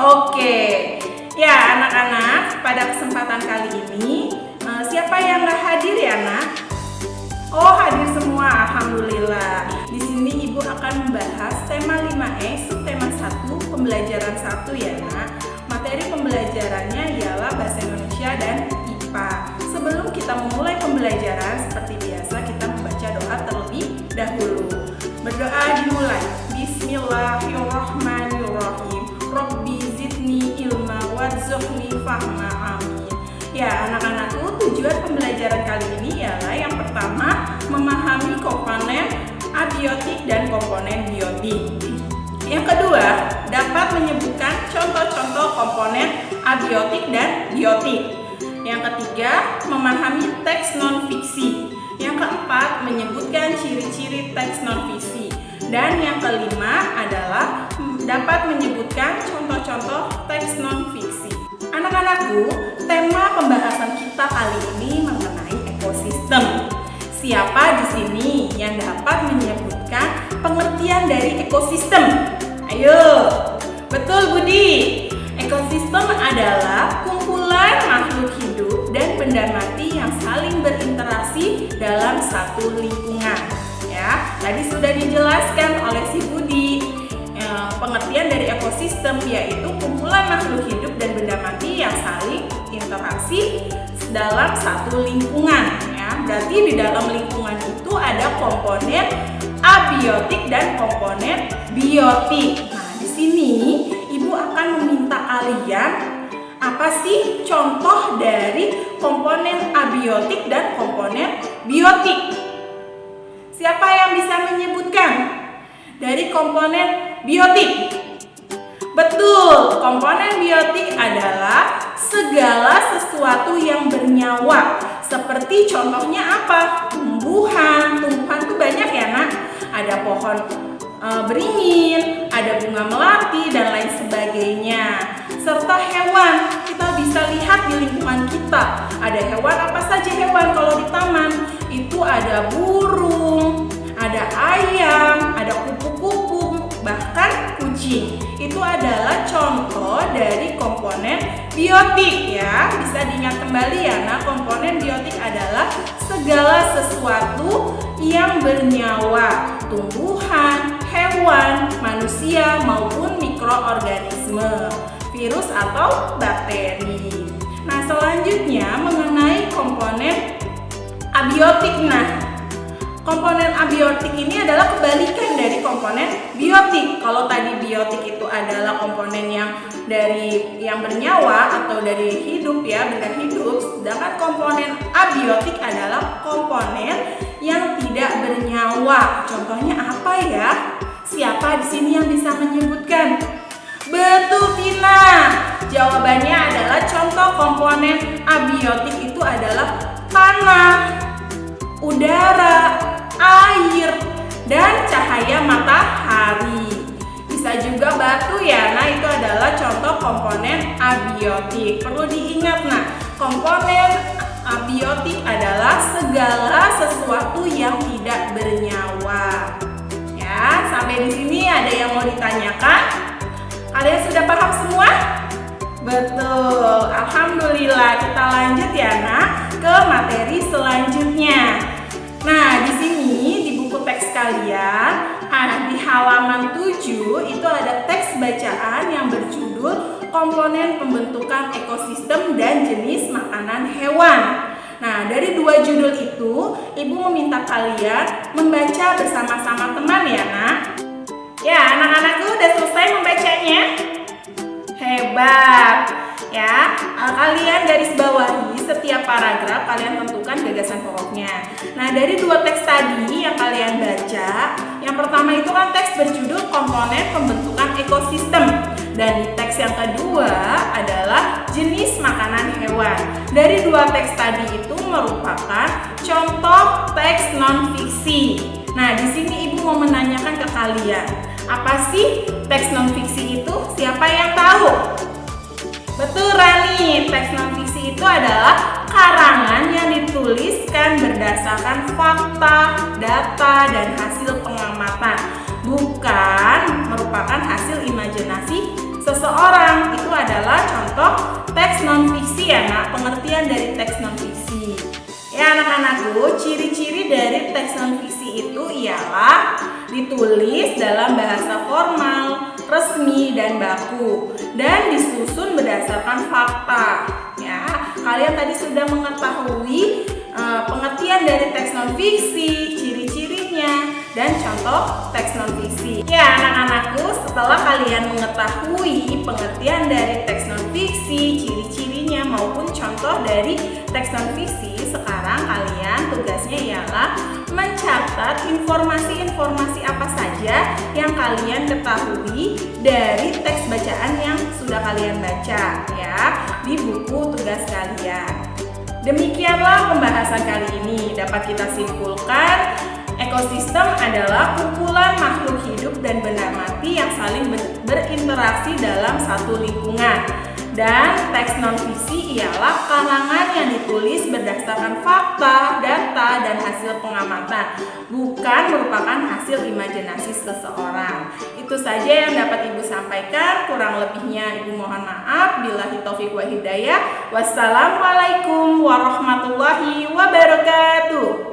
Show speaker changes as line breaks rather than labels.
Oke, ya anak-anak, pada kesempatan kali ini siapa yang nggak hadir ya nak? Oh, hadir semua, alhamdulillah. Di sini Ibu akan membahas tema 5E, subtema 1, pembelajaran 1 ya nak. Materi pembelajarannya ialah bahasa Indonesia dan IPA. Sebelum kita memulai pembelajaran, seperti biasa kita membaca doa terlebih dahulu. Berdoa dimulai. Bismillahirrahmanirrahim. Rabbi zidni ilma warzuqni fahma, amin. Ya anak-anakku, tujuan pembelajaran kali ini ialah yang pertama, memahami komponen abiotik dan komponen biotik. Yang kedua, dapat menyebutkan contoh-contoh komponen abiotik dan biotik. Yang ketiga, memahami teks non-fiksi. Yang keempat, menyebutkan ciri-ciri teks non-fiksi. Dan yang kelima adalah dapat menyebutkan contoh-contoh teks non-fiksi. Anak-anakku, tema pembahasan kita kali ini mengenai ekosistem. Siapa di sini yang dapat menyebutkan pengertian dari ekosistem? Ayo, betul Budi. Ekosistem adalah kumpulan makhluk hidup dan benda mati yang saling berinteraksi dalam satu lingkungan. Ya, tadi sudah dijelaskan oleh si Budi. Pengertian dari ekosistem yaitu kumpulan makhluk hidup dan benda mati yang saling interaksi dalam satu lingkungan. Ya, berarti di dalam lingkungan itu ada komponen abiotik dan komponen biotik. Nah, di sini Ibu akan meminta kalian apa sih contoh dari komponen abiotik dan komponen biotik? Siapa yang bisa menyebutkan dari komponen biotik? Betul, komponen biotik adalah segala sesuatu yang bernyawa. Seperti contohnya apa? Tumbuhan. Tumbuhan tuh banyak ya nak. Ada pohon beringin, ada bunga melati dan lain sebagainya. Serta hewan, kita bisa lihat di lingkungan kita. Ada hewan, apa saja hewan kalau di taman? Itu ada burung, ada ayam, ada kupu-kupu, bahkan kucing. Itu adalah contoh dari komponen biotik ya. Bisa diingat kembali ya. Nah, komponen biotik adalah segala sesuatu yang bernyawa, tumbuhan, hewan, manusia maupun mikroorganisme, virus atau bakteri. Nah, selanjutnya mengenai komponen abiotik. Nah, komponen abiotik ini adalah kebalikan dari komponen biotik. Kalau tadi biotik itu adalah komponen yang dari yang bernyawa atau dari hidup ya, benda hidup, sedangkan komponen abiotik adalah komponen yang tidak bernyawa. Contohnya apa ya? Siapa di sini yang bisa menyebutkan? Betul Tina. Jawabannya adalah contoh komponen abiotik itu adalah tanah, udara, air, dan cahaya matahari. Bisa juga batu ya. Nah, itu adalah contoh komponen abiotik. Perlu diingat nah, komponen abiotik adalah segala sesuatu yang tidak bernyawa. Ya, sampai di sini ada yang mau ditanyakan? Kalian sudah paham semua? Betul. Alhamdulillah. Kita lanjut ya nak ke materi selanjutnya. Nah, di sini di buku teks kalian, di halaman 7 itu ada teks bacaan yang berjudul komponen pembentukan ekosistem dan jenis makanan hewan. Nah, dari dua judul itu, Ibu meminta kalian membaca bersama-sama teman ya nak. Ya, anak-anakku udah selesai membacanya? Hebat. Ya, kalian garis bawahi setiap paragraf, kalian tentukan gagasan pokoknya. Nah, dari dua teks tadi yang kalian baca, yang pertama itu kan teks berjudul komponen pembentukan ekosistem. Dan di teks yang kedua adalah jenis makanan hewan. Dari dua teks tadi itu merupakan contoh teks non-fiksi. Nah, di sini Ibu mau menanyakan ke kalian, apa sih teks non-fiksi itu? Siapa yang tahu? Betul Rani, teks non-fiksi itu adalah karangan yang dituliskan berdasarkan fakta, data, dan hasil pengamatan, bukan merupakan merupakan hasil imajinasi seseorang. Itu adalah contoh teks non-fiksi ya nak, pengertian dari teks non-fiksi. Ya anak-anakku, ciri-ciri dari teks non-fiksi itu ialah ditulis dalam bahasa formal, resmi, dan baku, dan disusun berdasarkan fakta. Ya, kalian tadi sudah mengetahui pengertian dari teks non-fiksi, ciri-cirinya, dan contoh teks non-fiksi. Ya anak-anakku, setelah kalian mengetahui pengertian dari teks non-fiksi, ciri-cirinya maupun contoh dari teks non-fiksi, sekarang kalian tugasnya ialah mencatat informasi-informasi apa saja yang kalian ketahui dari teks bacaan yang sudah kalian baca ya di buku tugas kalian. Demikianlah pembahasan kali ini. Dapat kita simpulkan, ekosistem adalah kumpulan makhluk hidup dan benda mati yang saling berinteraksi dalam satu lingkungan. Dan teks non-fiksi ialah karangan yang ditulis berdasarkan fakta, data, dan hasil pengamatan, bukan merupakan hasil imajinasi seseorang. Itu saja yang dapat Ibu sampaikan, kurang lebihnya Ibu mohon maaf. Billahi taufiq wa hidayah. Wassalamualaikum warahmatullahi wabarakatuh.